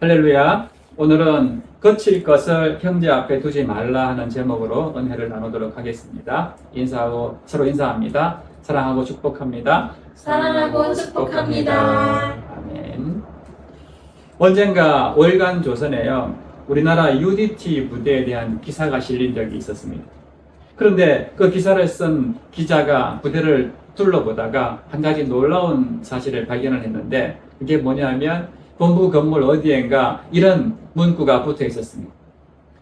할렐루야. 오늘은 거칠 것을 형제 앞에 두지 말라 하는 제목으로 은혜를 나누도록 하겠습니다. 서로 인사합니다. 사랑하고 축복합니다. 사랑하고 축복합니다. 아멘. 언젠가 월간 조선에요, 우리나라 UDT 부대에 대한 기사가 실린 적이 있었습니다. 그런데 그 기사를 쓴 기자가 부대를 둘러보다가 한 가지 놀라운 사실을 발견을 했는데, 그게 뭐냐면 본부 건물 어디엔가 이런 문구가 붙어 있었습니다.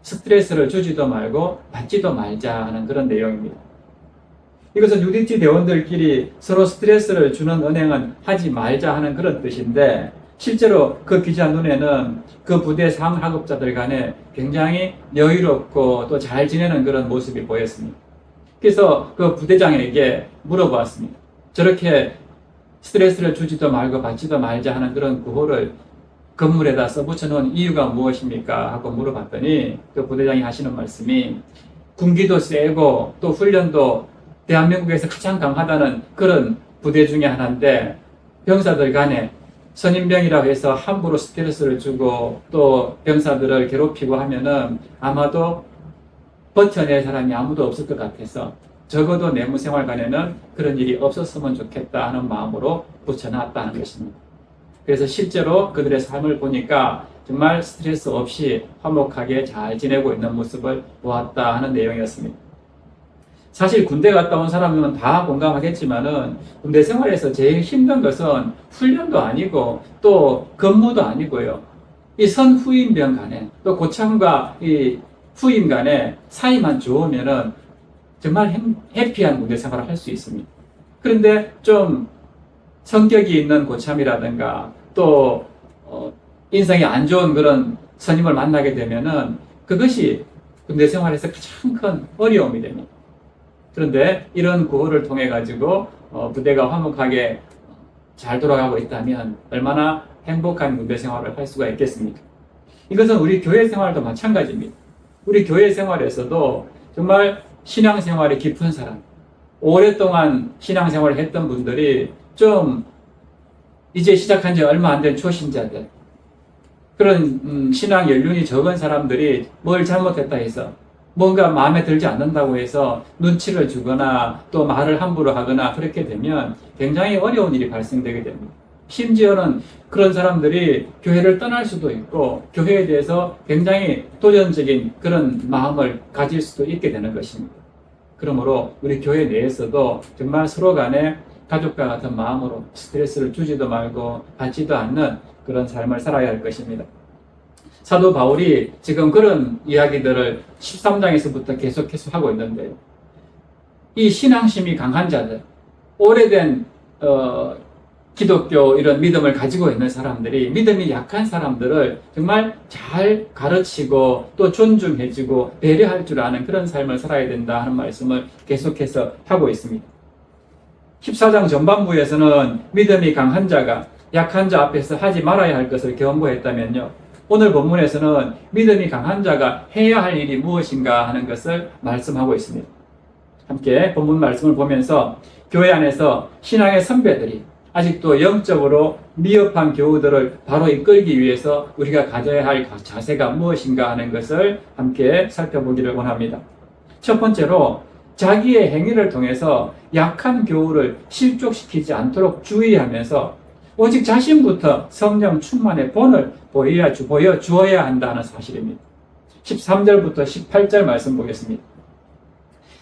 스트레스를 주지도 말고 받지도 말자 하는 그런 내용입니다. 이것은 UDT 대원들끼리 서로 스트레스를 주는 은행은 하지 말자 하는 그런 뜻인데, 실제로 그 기자 눈에는 그 부대 상하급자들 간에 굉장히 여유롭고 또 잘 지내는 그런 모습이 보였습니다. 그래서 그 부대장에게 물어보았습니다. 저렇게 스트레스를 주지도 말고 받지도 말자 하는 그런 구호를 건물에다 써붙여 놓은 이유가 무엇입니까? 하고 물어봤더니 그 부대장이 하시는 말씀이, 군기도 세고 또 훈련도 대한민국에서 가장 강하다는 그런 부대 중에 하나인데, 병사들 간에 선임병이라고 해서 함부로 스트레스를 주고 또 병사들을 괴롭히고 하면은 아마도 버텨낼 사람이 아무도 없을 것 같아서 적어도 내무생활관에는 그런 일이 없었으면 좋겠다 하는 마음으로 붙여놨다는 것입니다. 그래서 실제로 그들의 삶을 보니까 정말 스트레스 없이 화목하게 잘 지내고 있는 모습을 보았다 하는 내용이었습니다. 사실 군대 갔다 온 사람은 다 공감하겠지만은 군대 생활에서 제일 힘든 것은 훈련도 아니고 또 근무도 아니고요, 이 선후임병 간에 또 고참과 이 후임 간에 사이만 좋으면은 정말 해피한 군대 생활을 할 수 있습니다. 그런데 좀 성격이 있는 고참이라든가 또 인상이 안 좋은 그런 선임을 만나게 되면은 그것이 군대 생활에서 가장 큰 어려움이 됩니다. 그런데 이런 구호를 통해 가지고 부대가 화목하게 잘 돌아가고 있다면 얼마나 행복한 군대 생활을 할 수가 있겠습니까? 이것은 우리 교회 생활도 마찬가지입니다. 우리 교회 생활에서도 정말 신앙생활이 깊은 사람, 오랫동안 신앙생활을 했던 분들이 좀 이제 시작한 지 얼마 안 된 초신자들, 그런 신앙 연륜이 적은 사람들이 뭘 잘못했다 해서 뭔가 마음에 들지 않는다고 해서 눈치를 주거나 또 말을 함부로 하거나 그렇게 되면 굉장히 어려운 일이 발생되게 됩니다. 심지어는 그런 사람들이 교회를 떠날 수도 있고 교회에 대해서 굉장히 도전적인 그런 마음을 가질 수도 있게 되는 것입니다. 그러므로 우리 교회 내에서도 정말 서로 간에 가족과 같은 마음으로 스트레스를 주지도 말고 받지도 않는 그런 삶을 살아야 할 것입니다. 사도 바울이 지금 그런 이야기들을 13장에서부터 계속해서 하고 있는데요, 이 신앙심이 강한 자들, 오래된 기독교 이런 믿음을 가지고 있는 사람들이 믿음이 약한 사람들을 정말 잘 가르치고 또 존중해주고 배려할 줄 아는 그런 삶을 살아야 된다 하는 말씀을 계속해서 하고 있습니다. 14장 전반부에서는 믿음이 강한 자가 약한 자 앞에서 하지 말아야 할 것을 경고했다면요, 오늘 본문에서는 믿음이 강한 자가 해야 할 일이 무엇인가 하는 것을 말씀하고 있습니다. 함께 본문 말씀을 보면서 교회 안에서 신앙의 선배들이 아직도 영적으로 미흡한 교우들을 바로 이끌기 위해서 우리가 가져야 할 자세가 무엇인가 하는 것을 함께 살펴보기를 원합니다. 첫 번째로, 자기의 행위를 통해서 약한 교우를 실족시키지 않도록 주의하면서 오직 자신부터 성령 충만의 본을 보여주어야 한다는 사실입니다. 13절부터 18절 말씀 보겠습니다.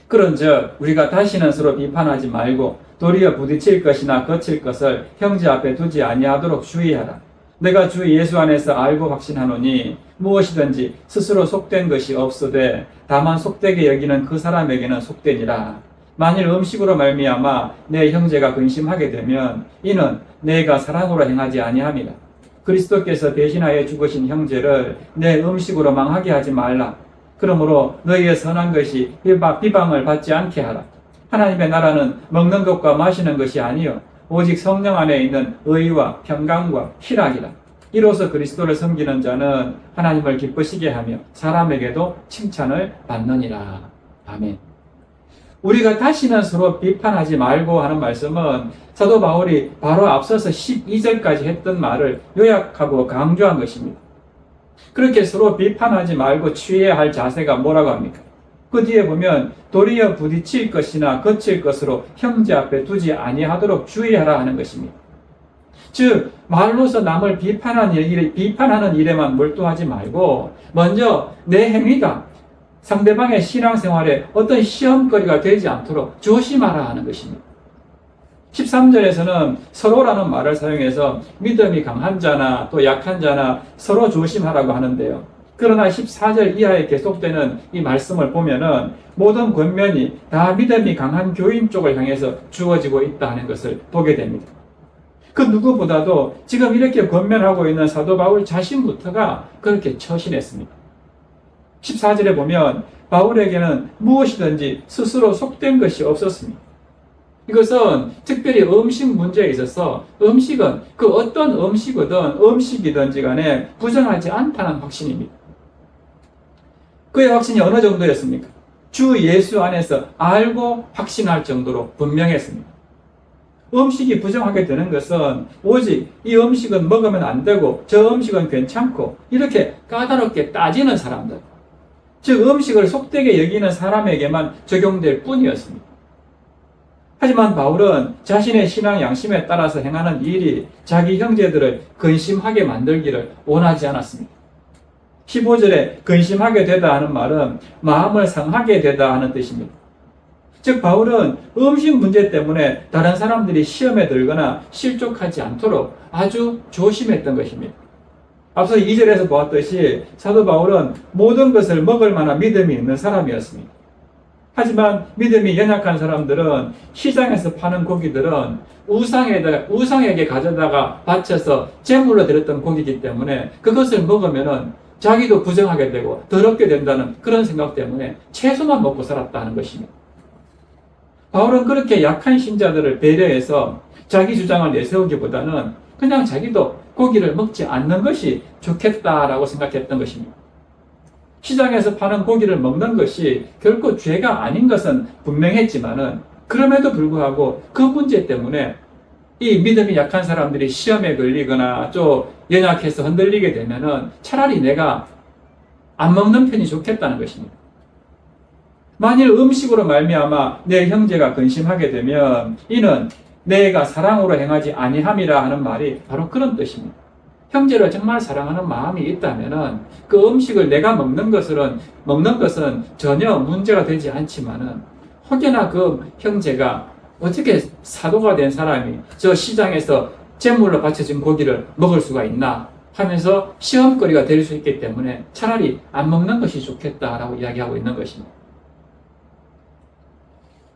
그런즉 우리가 다시는 서로 비판하지 말고 도리어 부딪힐 것이나 거칠 것을 형제 앞에 두지 아니하도록 주의하라. 내가 주 예수 안에서 알고 확신하노니 무엇이든지 스스로 속된 것이 없으되 다만 속되게 여기는 그 사람에게는 속되니라. 만일 음식으로 말미암아 내 형제가 근심하게 되면 이는 내가 사랑으로 행하지 아니함이라. 그리스도께서 대신하여 죽으신 형제를 내 음식으로 망하게 하지 말라. 그러므로 너희의 선한 것이 비방을 받지 않게 하라. 하나님의 나라는 먹는 것과 마시는 것이 아니요 오직 성령 안에 있는 의와 평강과 희락이라. 이로써 그리스도를 섬기는 자는 하나님을 기쁘시게 하며 사람에게도 칭찬을 받느니라. 아멘. 우리가 다시는 서로 비판하지 말고 하는 말씀은 사도 바울이 바로 앞서서 12절까지 했던 말을 요약하고 강조한 것입니다. 그렇게 서로 비판하지 말고 취해야 할 자세가 뭐라고 합니까? 그 뒤에 보면 도리어 부딪힐 것이나 거칠 것으로 형제 앞에 두지 아니하도록 주의하라 하는 것입니다. 즉 말로서 남을 비판하는 일에만 몰두하지 말고 먼저 내 행위가 상대방의 신앙생활에 어떤 시험거리가 되지 않도록 조심하라 하는 것입니다. 13절에서는 서로라는 말을 사용해서 믿음이 강한 자나 또 약한 자나 서로 조심하라고 하는데요. 그러나 14절 이하에 계속되는 이 말씀을 보면은 모든 권면이 다 믿음이 강한 교인 쪽을 향해서 주어지고 있다는 것을 보게 됩니다. 그 누구보다도 지금 이렇게 권면하고 있는 사도 바울 자신부터가 그렇게 처신했습니다. 14절에 보면 바울에게는 무엇이든지 스스로 속된 것이 없었습니다. 이것은 특별히 음식 문제에 있어서 음식은 그 어떤 음식이든지 간에 부정하지 않다는 확신입니다. 그의 확신이 어느 정도였습니까? 주 예수 안에서 알고 확신할 정도로 분명했습니다. 음식이 부정하게 되는 것은 오직 이 음식은 먹으면 안 되고 저 음식은 괜찮고 이렇게 까다롭게 따지는 사람들, 즉 음식을 속되게 여기는 사람에게만 적용될 뿐이었습니다. 하지만 바울은 자신의 신앙 양심에 따라서 행하는 일이 자기 형제들을 근심하게 만들기를 원하지 않았습니다. 15절에 근심하게 되다 하는 말은 마음을 상하게 되다 하는 뜻입니다. 즉 바울은 음식 문제 때문에 다른 사람들이 시험에 들거나 실족하지 않도록 아주 조심했던 것입니다. 앞서 2절에서 보았듯이 사도 바울은 모든 것을 먹을 만한 믿음이 있는 사람이었습니다. 하지만 믿음이 연약한 사람들은 시장에서 파는 고기들은 우상에게 가져다가 바쳐서 제물로 드렸던 고기이기 때문에 그것을 먹으면은 자기도 부정하게 되고 더럽게 된다는 그런 생각 때문에 채소만 먹고 살았다는 것입니다. 바울은 그렇게 약한 신자들을 배려해서 자기 주장을 내세우기보다는 그냥 자기도 고기를 먹지 않는 것이 좋겠다라고 생각했던 것입니다. 시장에서 파는 고기를 먹는 것이 결코 죄가 아닌 것은 분명했지만은 그럼에도 불구하고 그 문제 때문에 이 믿음이 약한 사람들이 시험에 걸리거나 좀 연약해서 흔들리게 되면은 차라리 내가 안 먹는 편이 좋겠다는 것입니다. 만일 음식으로 말미암아 내 형제가 근심하게 되면 이는 내가 사랑으로 행하지 아니함이라 하는 말이 바로 그런 뜻입니다. 형제를 정말 사랑하는 마음이 있다면은 그 음식을 내가 먹는 것은 전혀 문제가 되지 않지만은 혹여나 그 형제가 어떻게 사도가 된 사람이 저 시장에서 제물로 바쳐진 고기를 먹을 수가 있나 하면서 시험거리가 될 수 있기 때문에 차라리 안 먹는 것이 좋겠다라고 이야기하고 있는 것입니다.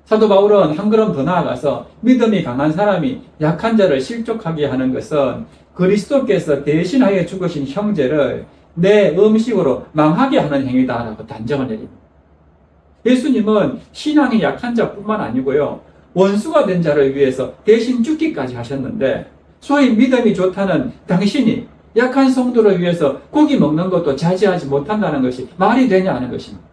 사도 바울은 한 걸음 더 나아가서 믿음이 강한 사람이 약한 자를 실족하게 하는 것은 그리스도께서 대신하여 죽으신 형제를 내 음식으로 망하게 하는 행위다라고 단정을 내립니다. 예수님은 신앙이 약한 자뿐만 아니고요, 원수가 된 자를 위해서 대신 죽기까지 하셨는데 소위 믿음이 좋다는 당신이 약한 성도를 위해서 고기 먹는 것도 자제하지 못한다는 것이 말이 되냐 하는 것입니다.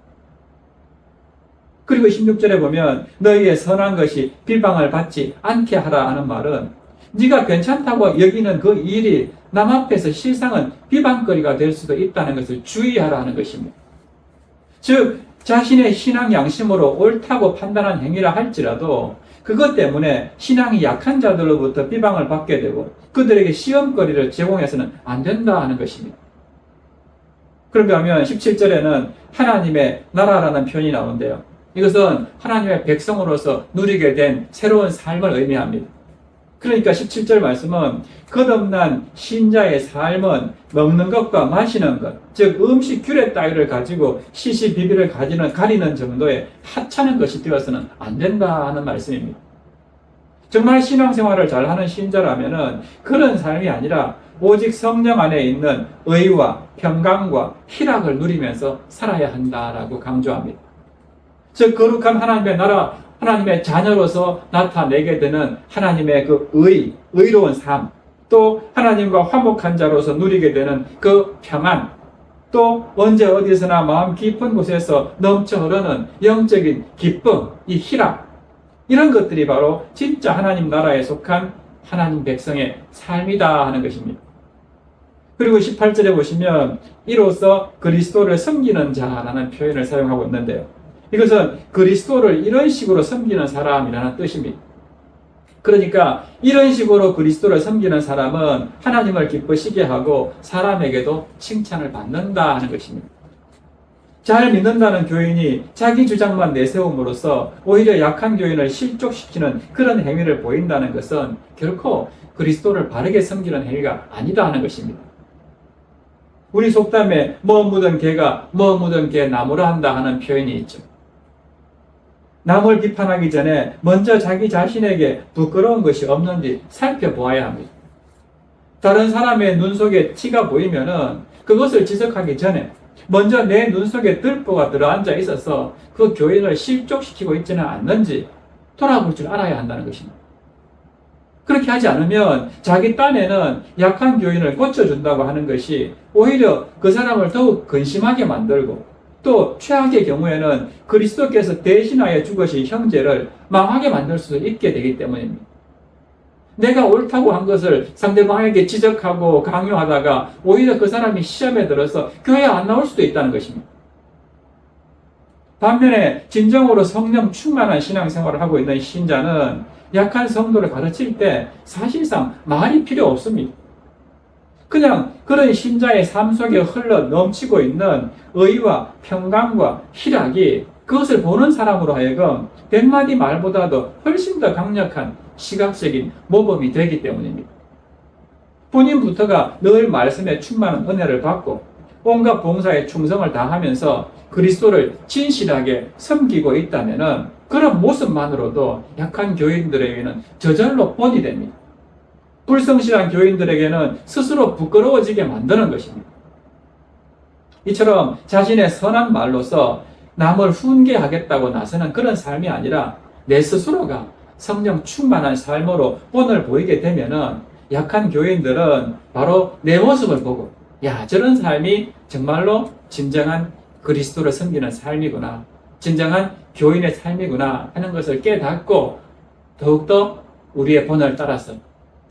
그리고 16절에 보면 너희의 선한 것이 비방을 받지 않게 하라 하는 말은 네가 괜찮다고 여기는 그 일이 남 앞에서 실상은 비방거리가 될 수도 있다는 것을 주의하라 하는 것입니다. 즉 자신의 신앙 양심으로 옳다고 판단한 행위라 할지라도 그것 때문에 신앙이 약한 자들로부터 비방을 받게 되고 그들에게 시험거리를 제공해서는 안 된다 하는 것입니다. 그런가 하면 17절에는 하나님의 나라라는 표현이 나오는데요. 이것은 하나님의 백성으로서 누리게 된 새로운 삶을 의미합니다. 그러니까 17절 말씀은 거듭난 신자의 삶은 먹는 것과 마시는 것, 즉 음식 규례 따위를 가지고 시시비비를 가리는 정도의 하찮은 것이 되어서는 안 된다는 말씀입니다. 정말 신앙생활을 잘하는 신자라면은 그런 삶이 아니라 오직 성령 안에 있는 의와 평강과 희락을 누리면서 살아야 한다라고 강조합니다. 즉 거룩한 하나님의 나라, 하나님의 자녀로서 나타내게 되는 하나님의 그 의로운 삶, 또 하나님과 화목한 자로서 누리게 되는 그 평안, 또 언제 어디서나 마음 깊은 곳에서 넘쳐 흐르는 영적인 기쁨, 이 희락, 이런 것들이 바로 진짜 하나님 나라에 속한 하나님 백성의 삶이다 하는 것입니다. 그리고 18절에 보시면 이로써 그리스도를 섬기는 자라는 표현을 사용하고 있는데요. 이것은 그리스도를 이런 식으로 섬기는 사람이라는 뜻입니다. 그러니까 이런 식으로 그리스도를 섬기는 사람은 하나님을 기쁘시게 하고 사람에게도 칭찬을 받는다 하는 것입니다. 잘 믿는다는 교인이 자기 주장만 내세움으로써 오히려 약한 교인을 실족시키는 그런 행위를 보인다는 것은 결코 그리스도를 바르게 섬기는 행위가 아니다 하는 것입니다. 우리 속담에 뭐 묻은 개가 뭐 묻은 개 나무라 한다 하는 표현이 있죠. 남을 비판하기 전에 먼저 자기 자신에게 부끄러운 것이 없는지 살펴보아야 합니다. 다른 사람의 눈 속에 티가 보이면은 그것을 지적하기 전에 먼저 내 눈 속에 들보가 들어앉아 있어서 그 교인을 실족시키고 있지는 않는지 돌아볼 줄 알아야 한다는 것입니다. 그렇게 하지 않으면 자기 딴에는 약한 교인을 고쳐준다고 하는 것이 오히려 그 사람을 더욱 근심하게 만들고 또 최악의 경우에는 그리스도께서 대신하여 죽으신 형제를 망하게 만들 수 있게 되기 때문입니다. 내가 옳다고 한 것을 상대방에게 지적하고 강요하다가 오히려 그 사람이 시험에 들어서 교회에 안 나올 수도 있다는 것입니다. 반면에 진정으로 성령 충만한 신앙생활을 하고 있는 신자는 약한 성도를 가르칠 때 사실상 말이 필요 없습니다. 그냥 그런 신자의 삶 속에 흘러 넘치고 있는 의와 평강과 희락이 그것을 보는 사람으로 하여금 100마디 말보다도 훨씬 더 강력한 시각적인 모범이 되기 때문입니다. 본인부터가 늘 말씀에 충만한 은혜를 받고 온갖 봉사에 충성을 다하면서 그리스도를 진실하게 섬기고 있다면 그런 모습만으로도 약한 교인들에게는 저절로 본이 됩니다. 불성실한 교인들에게는 스스로 부끄러워지게 만드는 것입니다. 이처럼 자신의 선한 말로서 남을 훈계하겠다고 나서는 그런 삶이 아니라 내 스스로가 성령 충만한 삶으로 본을 보이게 되면은 약한 교인들은 바로 내 모습을 보고 야, 저런 삶이 정말로 진정한 그리스도를 섬기는 삶이구나, 진정한 교인의 삶이구나 하는 것을 깨닫고 더욱더 우리의 본을 따라서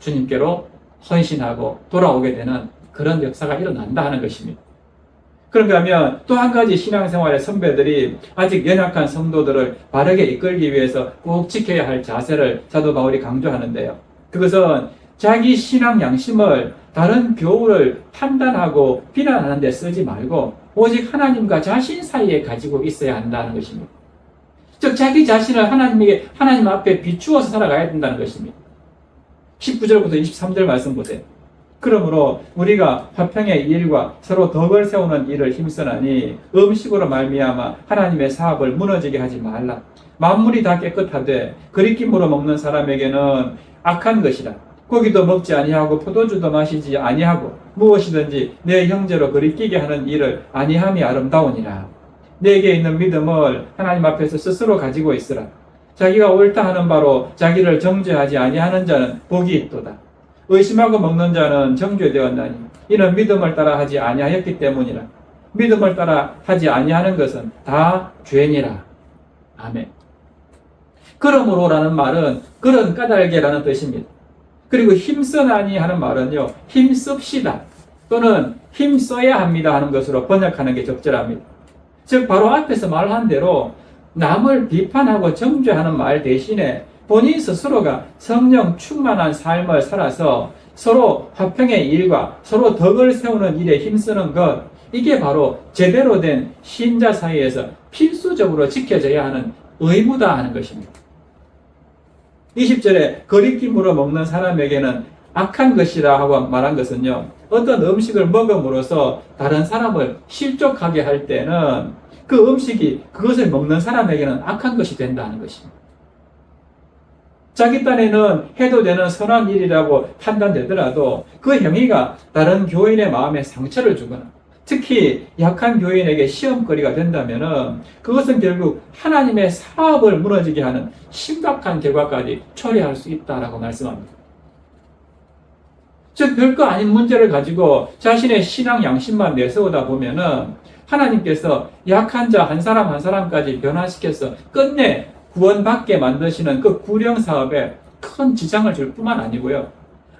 주님께로 헌신하고 돌아오게 되는 그런 역사가 일어난다 하는 것입니다. 그런가 하면 또 한 가지 신앙생활의 선배들이 아직 연약한 성도들을 바르게 이끌기 위해서 꼭 지켜야 할 자세를 사도 바울이 강조하는데요. 그것은 자기 신앙 양심을 다른 교우를 판단하고 비난하는 데 쓰지 말고 오직 하나님과 자신 사이에 가지고 있어야 한다는 것입니다. 즉 자기 자신을 하나님 앞에 비추어서 살아가야 된다는 것입니다. 19절부터 23절 말씀 보세요. 그러므로 우리가 화평의 일과 서로 덕을 세우는 일을 힘쓰나니 음식으로 말미암아 하나님의 사업을 무너지게 하지 말라. 만물이 다 깨끗하되 거리낌으로 먹는 사람에게는 악한 것이라. 고기도 먹지 아니하고 포도주도 마시지 아니하고 무엇이든지 내 형제로 거리끼게 하는 일을 아니함이 아름다우니라. 내게 있는 믿음을 하나님 앞에서 스스로 가지고 있으라. 자기가 옳다 하는 바로 자기를 정죄하지 아니하는 자는 복이 있도다. 의심하고 먹는 자는 정죄되었나니 이는 믿음을 따라 하지 아니하였기 때문이라. 믿음을 따라 하지 아니하는 것은 다 죄니라. 아멘. 그러므로라는 말은 그런 까닭에라는 뜻입니다. 그리고 힘쓰나니 하는 말은요, 힘씁시다 또는 힘써야 합니다 하는 것으로 번역하는 게 적절합니다. 즉 바로 앞에서 말한 대로 남을 비판하고 정죄하는 말 대신에 본인 스스로가 성령 충만한 삶을 살아서 서로 화평의 일과 서로 덕을 세우는 일에 힘쓰는 것, 이게 바로 제대로 된 신자 사이에서 필수적으로 지켜져야 하는 의무다 하는 것입니다. 20절에 거리낌으로 먹는 사람에게는 악한 것이라 하고 말한 것은요, 어떤 음식을 먹음으로써 다른 사람을 실족하게 할 때는 그 음식이 그것을 먹는 사람에게는 악한 것이 된다는 것입니다. 자기 딴에는 해도 되는 선한 일이라고 판단되더라도 그 행위가 다른 교인의 마음에 상처를 주거나 특히 약한 교인에게 시험거리가 된다면 그것은 결국 하나님의 사업을 무너지게 하는 심각한 결과까지 초래할 수 있다라고 말씀합니다. 즉 별거 아닌 문제를 가지고 자신의 신앙 양심만 내세우다 보면은 하나님께서 약한 자 한 사람 한 사람까지 변화시켜서 끝내 구원받게 만드시는 그 구령 사업에 큰 지장을 줄 뿐만 아니고요,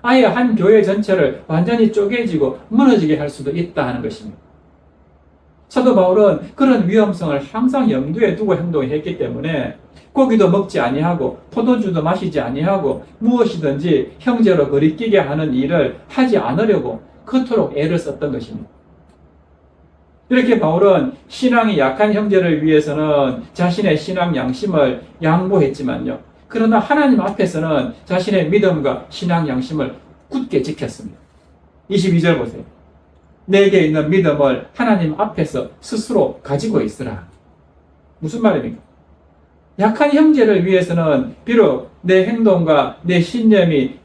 아예 한 교회 전체를 완전히 쪼개지고 무너지게 할 수도 있다 하는 것입니다. 사도 바울은 그런 위험성을 항상 염두에 두고 행동했기 때문에 고기도 먹지 아니하고 포도주도 마시지 아니하고 무엇이든지 형제로 거리끼게 하는 일을 하지 않으려고 그토록 애를 썼던 것입니다. 이렇게 바울은 신앙이 약한 형제를 위해서는 자신의 신앙 양심을 양보했지만요. 그러나 하나님 앞에서는 자신의 믿음과 신앙 양심을 굳게 지켰습니다. 22절 보세요. 내게 있는 믿음을 하나님 앞에서 스스로 가지고 있으라. 무슨 말입니까? 약한 형제를 위해서는 비록 내 행동과 내 신념이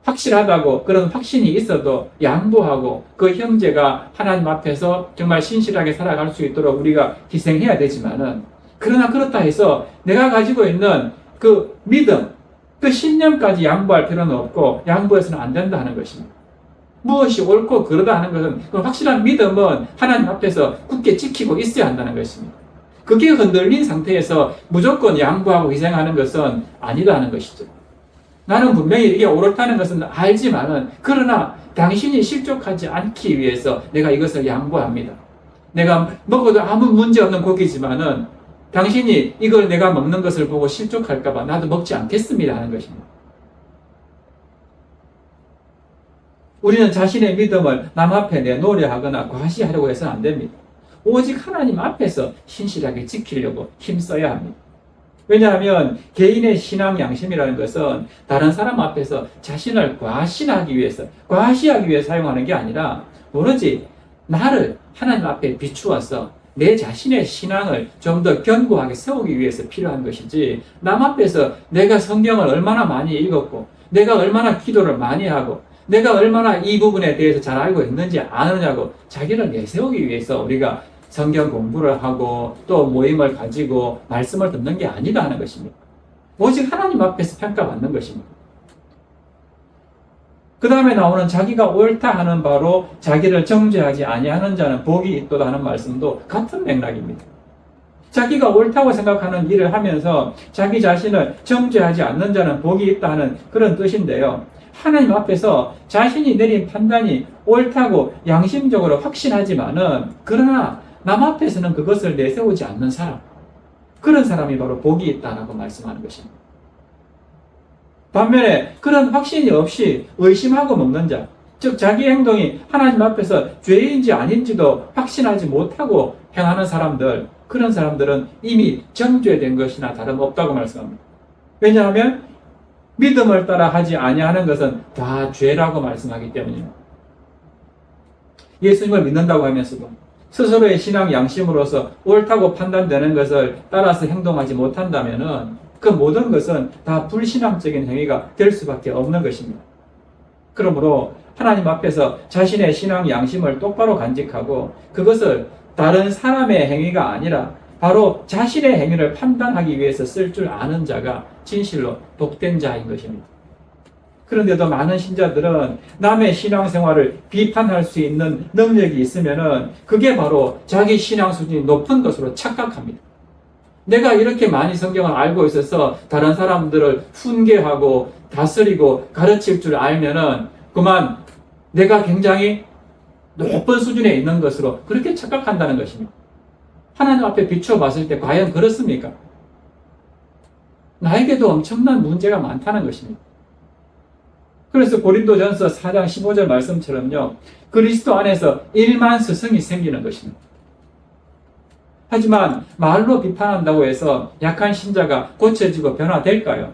확실하다고 그런 확신이 있어도 양보하고 그 형제가 하나님 앞에서 정말 신실하게 살아갈 수 있도록 우리가 희생해야 되지만은, 그러나 그렇다 해서 내가 가지고 있는 그 믿음, 그 신념까지 양보할 필요는 없고 양보해서는 안 된다 하는 것입니다. 무엇이 옳고 그르다 하는 것은 그 확실한 믿음은 하나님 앞에서 굳게 지키고 있어야 한다는 것입니다. 그게 흔들린 상태에서 무조건 양보하고 희생하는 것은 아니다 하는 것이죠. 나는 분명히 이게 옳다는 것은 알지만은, 그러나 당신이 실족하지 않기 위해서 내가 이것을 양보합니다. 내가 먹어도 아무 문제 없는 고기지만은 당신이 이걸 내가 먹는 것을 보고 실족할까봐 나도 먹지 않겠습니다 하는 것입니다. 우리는 자신의 믿음을 남 앞에 내놓으려 하거나 과시하려고 해서는 안 됩니다. 오직 하나님 앞에서 신실하게 지키려고 힘써야 합니다. 왜냐하면 개인의 신앙 양심이라는 것은 다른 사람 앞에서 자신을 과시하기 위해서 사용하는 게 아니라 오로지 나를 하나님 앞에 비추어서 내 자신의 신앙을 좀 더 견고하게 세우기 위해서 필요한 것이지, 남 앞에서 내가 성경을 얼마나 많이 읽었고 내가 얼마나 기도를 많이 하고 내가 얼마나 이 부분에 대해서 잘 알고 있는지 아느냐고 자기를 내세우기 위해서 우리가 성경 공부를 하고 또 모임을 가지고 말씀을 듣는 게 아니다 하는 것입니다. 오직 하나님 앞에서 평가받는 것입니다. 그 다음에 나오는 자기가 옳다 하는 바로 자기를 정죄하지 아니하는 자는 복이 있도다 하는 말씀도 같은 맥락입니다. 자기가 옳다고 생각하는 일을 하면서 자기 자신을 정죄하지 않는 자는 복이 있다 하는 그런 뜻인데요. 하나님 앞에서 자신이 내린 판단이 옳다고 양심적으로 확신하지만은, 그러나 남 앞에서는 그것을 내세우지 않는 사람, 그런 사람이 바로 복이 있다라고 말씀하는 것입니다. 반면에 그런 확신이 없이 의심하고 먹는 자, 즉 자기 행동이 하나님 앞에서 죄인지 아닌지도 확신하지 못하고 행하는 사람들, 그런 사람들은 이미 정죄된 것이나 다름없다고 말씀합니다. 왜냐하면 믿음을 따라 하지 아니하는 것은 다 죄라고 말씀하기 때문입니다. 예수님을 믿는다고 하면서도 스스로의 신앙 양심으로서 옳다고 판단되는 것을 따라서 행동하지 못한다면은 그 모든 것은 다 불신앙적인 행위가 될 수밖에 없는 것입니다. 그러므로 하나님 앞에서 자신의 신앙 양심을 똑바로 간직하고 그것을 다른 사람의 행위가 아니라 바로 자신의 행위를 판단하기 위해서 쓸 줄 아는 자가 진실로 복된 자인 것입니다. 그런데도 많은 신자들은 남의 신앙생활을 비판할 수 있는 능력이 있으면은 그게 바로 자기 신앙 수준이 높은 것으로 착각합니다. 내가 이렇게 많이 성경을 알고 있어서 다른 사람들을 훈계하고 다스리고 가르칠 줄 알면은 그만 내가 굉장히 높은 수준에 있는 것으로 그렇게 착각한다는 것입니다. 하나님 앞에 비춰봤을 때 과연 그렇습니까? 나에게도 엄청난 문제가 많다는 것입니다. 그래서 고린도전서 4장 15절 말씀처럼요, 그리스도 안에서 일만 스승이 생기는 것입니다. 하지만 말로 비판한다고 해서 약한 신자가 고쳐지고 변화될까요?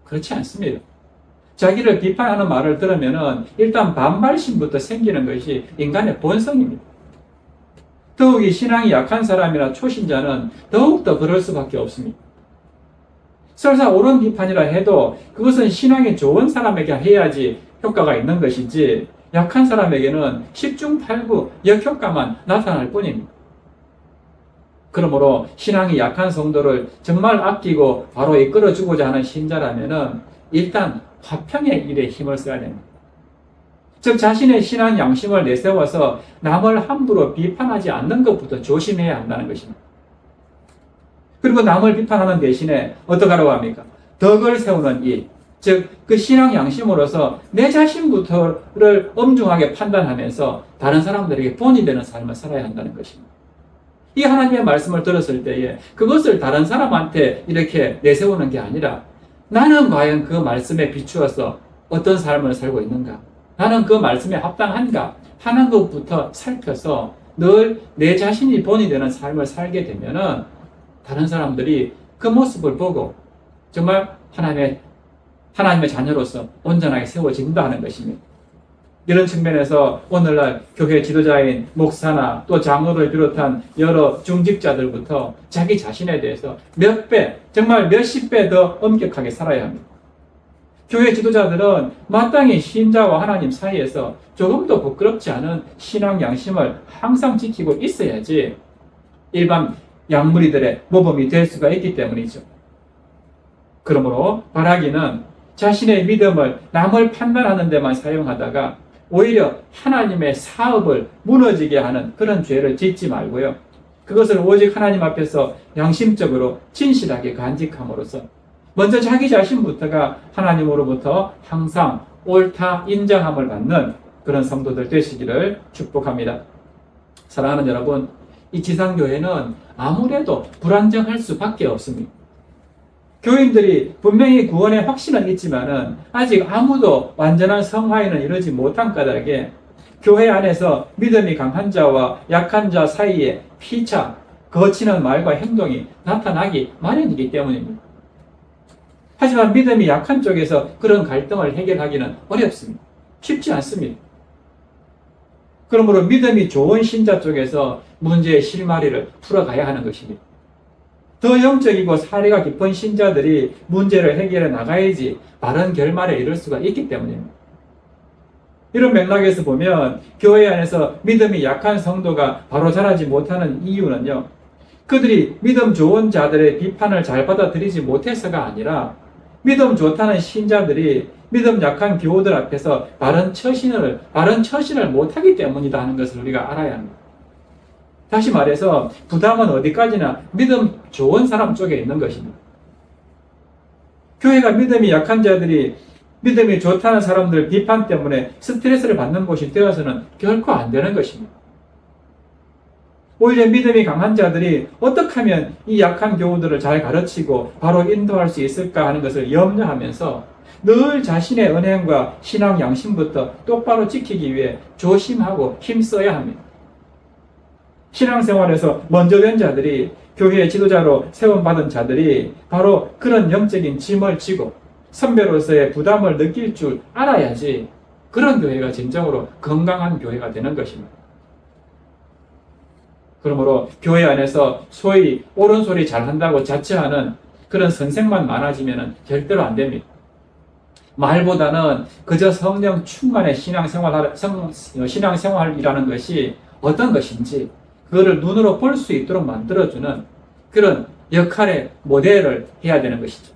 그렇지 않습니다. 자기를 비판하는 말을 들으면은 일단 반발심부터 생기는 것이 인간의 본성입니다. 더욱이 신앙이 약한 사람이나 초신자는 더욱더 그럴 수밖에 없습니다. 설사 옳은 비판이라 해도 그것은 신앙이 좋은 사람에게 해야지 효과가 있는 것이지 약한 사람에게는 10중 8구 역효과만 나타날 뿐입니다. 그러므로 신앙이 약한 성도를 정말 아끼고 바로 이끌어주고자 하는 신자라면은 일단 화평의 일에 힘을 써야 됩니다. 즉 자신의 신앙 양심을 내세워서 남을 함부로 비판하지 않는 것부터 조심해야 한다는 것입니다. 그리고 남을 비판하는 대신에 어떻게 하라고 합니까? 덕을 세우는 일, 즉, 그 신앙 양심으로서 내 자신부터를 엄중하게 판단하면서 다른 사람들에게 본이 되는 삶을 살아야 한다는 것입니다. 이 하나님의 말씀을 들었을 때에 그것을 다른 사람한테 이렇게 내세우는 게 아니라 나는 과연 그 말씀에 비추어서 어떤 삶을 살고 있는가? 나는 그 말씀에 합당한가? 하는 것부터 살펴서 늘 내 자신이 본이 되는 삶을 살게 되면은 다른 사람들이 그 모습을 보고 정말 하나님의 자녀로서 온전하게 세워진다는 것입니다. 이런 측면에서 오늘날 교회 지도자인 목사나 또 장로를 비롯한 여러 중직자들부터 자기 자신에 대해서 몇 배, 정말 몇십 배 더 엄격하게 살아야 합니다. 교회 지도자들은 마땅히 신자와 하나님 사이에서 조금도 부끄럽지 않은 신앙 양심을 항상 지키고 있어야지 일반 양무리들의 모범이 될 수가 있기 때문이죠. 그러므로 바라기는 자신의 믿음을 남을 판단하는 데만 사용하다가 오히려 하나님의 사업을 무너지게 하는 그런 죄를 짓지 말고요. 그것을 오직 하나님 앞에서 양심적으로 진실하게 간직함으로써 먼저 자기 자신부터가 하나님으로부터 항상 옳다 인정함을 받는 그런 성도들 되시기를 축복합니다. 사랑하는 여러분, 이 지상교회는 아무래도 불안정할 수밖에 없습니다. 교인들이 분명히 구원의 확신은 있지만은 아직 아무도 완전한 성화에는 이르지 못한 까닭에 교회 안에서 믿음이 강한 자와 약한 자 사이에 피차, 거치는 말과 행동이 나타나기 마련이기 때문입니다. 하지만 믿음이 약한 쪽에서 그런 갈등을 해결하기는 어렵습니다. 쉽지 않습니다. 그러므로 믿음이 좋은 신자 쪽에서 문제의 실마리를 풀어가야 하는 것입니다. 더 영적이고 사례가 깊은 신자들이 문제를 해결해 나가야지 바른 결말에 이를 수가 있기 때문입니다. 이런 맥락에서 보면 교회 안에서 믿음이 약한 성도가 바로 자라지 못하는 이유는요, 그들이 믿음 좋은 자들의 비판을 잘 받아들이지 못해서가 아니라 믿음 좋다는 신자들이 믿음 약한 교우들 앞에서 바른 처신을 못하기 때문이다 하는 것을 우리가 알아야 합니다. 다시 말해서 부담은 어디까지나 믿음 좋은 사람 쪽에 있는 것입니다. 교회가 믿음이 약한 자들이 믿음이 좋다는 사람들 비판 때문에 스트레스를 받는 곳이 되어서는 결코 안 되는 것입니다. 오히려 믿음이 강한 자들이 어떻게 하면 이 약한 교우들을 잘 가르치고 바로 인도할 수 있을까 하는 것을 염려하면서 늘 자신의 은행과 신앙 양심부터 똑바로 지키기 위해 조심하고 힘써야 합니다. 신앙생활에서 먼저 된 자들이, 교회의 지도자로 세움받은 자들이 바로 그런 영적인 짐을 지고 선배로서의 부담을 느낄 줄 알아야지 그런 교회가 진정으로 건강한 교회가 되는 것입니다. 그러므로 교회 안에서 소위 옳은 소리 잘한다고 자처하는 그런 선생만 많아지면 절대로 안 됩니다. 말보다는 그저 성령 충만의 신앙생활이라는 것이 어떤 것인지 그거를 눈으로 볼 수 있도록 만들어주는 그런 역할의 모델을 해야 되는 것이죠.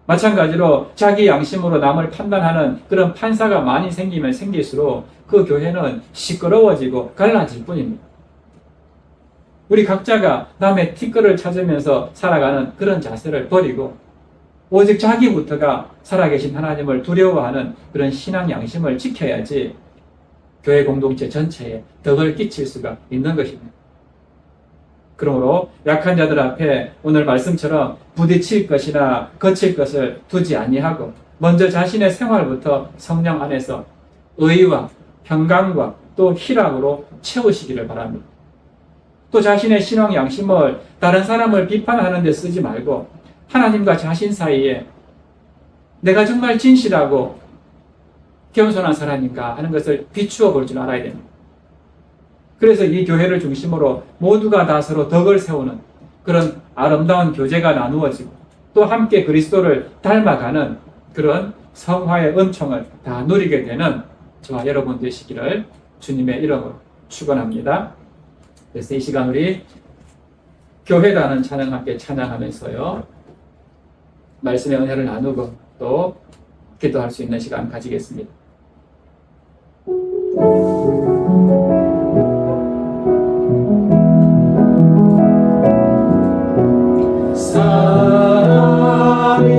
마찬가지로 자기 양심으로 남을 판단하는 그런 판사가 많이 생기면 생길수록 그 교회는 시끄러워지고 갈라질 뿐입니다. 우리 각자가 남의 티끌을 찾으면서 살아가는 그런 자세를 버리고 오직 자기부터가 살아계신 하나님을 두려워하는 그런 신앙 양심을 지켜야지 교회 공동체 전체에 덕을 끼칠 수가 있는 것입니다. 그러므로 약한 자들 앞에 오늘 말씀처럼 부딪힐 것이나 거칠 것을 두지 아니하고 먼저 자신의 생활부터 성령 안에서 의와 평강과 또 희락으로 채우시기를 바랍니다. 또 자신의 신앙 양심을 다른 사람을 비판하는 데 쓰지 말고 하나님과 자신 사이에 내가 정말 진실하고 겸손한 사람인가 하는 것을 비추어 볼 줄 알아야 됩니다. 그래서 이 교회를 중심으로 모두가 다 서로 덕을 세우는 그런 아름다운 교제가 나누어지고 또 함께 그리스도를 닮아가는 그런 성화의 은총을 다 누리게 되는 저와 여러분 되시기를 주님의 이름으로 축원합니다. 그래서 이 시간 우리 교회라는 찬양 함께 찬양하면서요, 말씀의 은혜를 나누고 또 기도할 수 있는 시간 가지겠습니다. 사랑이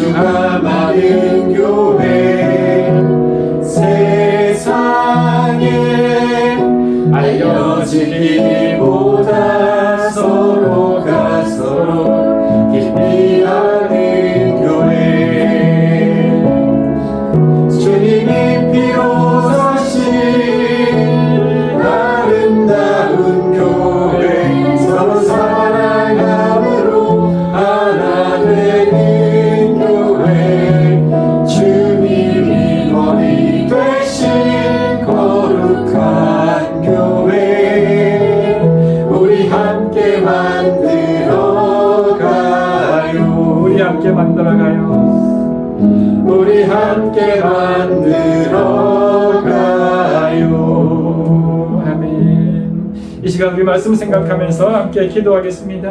수가 많은 교회 세상에 알려지기보다 서로가 서로 깊이 아는 교회 주님이 피로 사신 아름다운 교회 서로 사랑함으로 하나 되는 교회 주님이 머리 되신 거룩한 교회 우리 함께 만들어가요 우리 함께 만들어가요. 우리 함께 만들어가요 아멘. 이 시간 우리 말씀 생각하면서 함께 기도하겠습니다.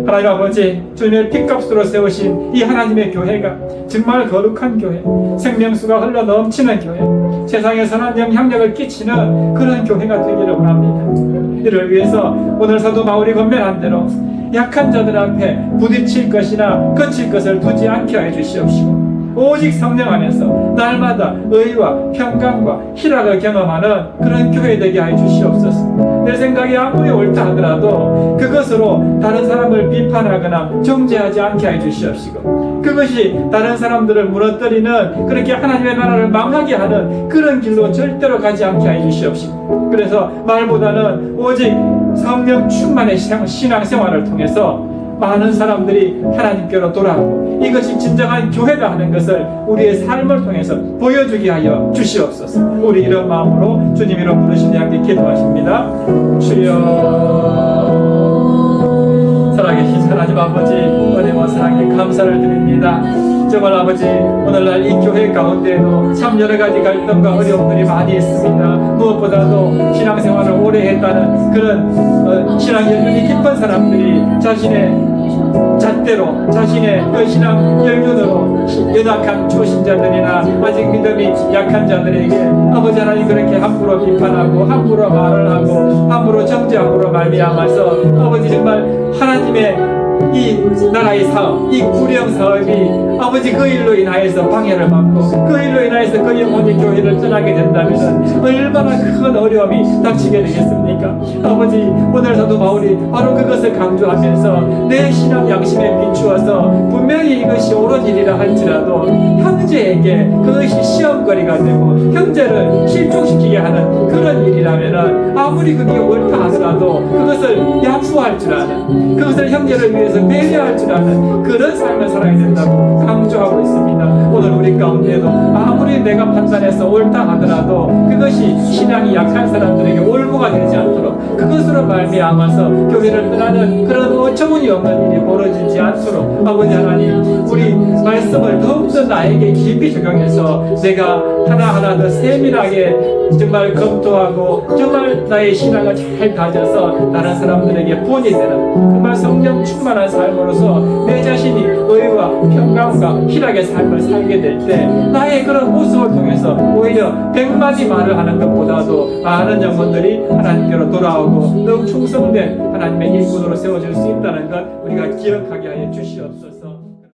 하나님 아버지, 주님의 피값으로 세우신 이 하나님의 교회가 정말 거룩한 교회, 생명수가 흘러 넘치는 교회, 세상에 선한 영향력을 끼치는 그런 교회가 되기를 원합니다. 이를 위해서 오늘 사도 바울이 권면한 대로 약한 자들 앞에 부딪힐 것이나 거칠 것을 두지 않게 해주시옵시고 오직 성령 안에서 날마다 의와 평강과 희락을 경험하는 그런 교회 되게 해 주시옵소서. 내 생각이 아무리 옳다 하더라도 그것으로 다른 사람을 비판하거나 정죄하지 않게 해 주시옵시고 그것이 다른 사람들을 무너뜨리는 그렇게 하나님의 나라를 망하게 하는 그런 길로 절대로 가지 않게 해 주시옵시고 그래서 말보다는 오직 성령 충만의 신앙생활을 통해서 많은 사람들이 하나님께로 돌아오고 이것이 진정한 교회다 하는 것을 우리의 삶을 통해서 보여주게 하여 주시옵소서. 우리 이런 마음으로 주님 이름 부르시니 함께 기도하십니다. 주여 살아계신 하나님 아버지 은혜와 사랑에 감사를 드립니다. 정말 아버지 오늘날 이 교회 가운데에도 참 여러 가지 갈등과 어려움들이 많이 있습니다. 무엇보다도 신앙생활을 오래 했다는 그런 신앙 연륜이 깊은 사람들이 자신의 잣대로 자신의 그 신앙 연륜으로 연약한 초신자들이나 아직 믿음이 약한 자들에게 아버지 하나님 그렇게 함부로 비판하고 함부로 말을 하고 함부로 정죄함으로 말미암아서 아버지 정말 하나님의 이 나라의 사업, 이 구령 사업이 아버지 그 일로 인하여서 방해를 받고 그 일로 인하여서 그 영혼이 교회를 떠나게 된다면 얼마나 큰 어려움이 닥치게 되겠습니까? 아버지 오늘 사도 바울이 바로 그것을 강조하면서 내 신앙 양심에 비추어서 분명히 이것이 옳은 일이라 할지라도 형제에게 그것이 시험거리가 되고 형제를 실족시키게 하는 그런 일이라면 아무리 그게 옳다 하더라도 그것을 야fu할 줄 아는 그것을 형제를 위해서 배려할 줄 아는 그런 삶을 살아야 된다고 강조하고 있습니다. 오늘 우리 가운데도 아무리 내가 판단해서 옳다 하더라도 그것이 신앙이 약한 사람들에게 올무가 되지 않도록 그것으로 말미암아서 교회를 떠나는 그런 어처구니 없는 일이 벌어지지 않도록 아버지 하나님 우리 말씀을 더욱더 나에게 깊이 적용해서 내가 하나하나 더 세밀하게 정말 검토하고 정말 나의 신앙을 잘 다져서 다른 사람들에게 본이 되는 정말 성령 충만한 삶으로서 내 자신이 의와 평강과 희락의 삶을 살게 될 때 나의 그런 모습을 통해서 오히려 100마디 말을 하는 것보다도 많은 영혼들이 하나님께로 돌아오고 더욱 충성된 하나님의 일꾼으로 세워질 수 있다는 것 우리가 기억하게 하여 주시옵소서.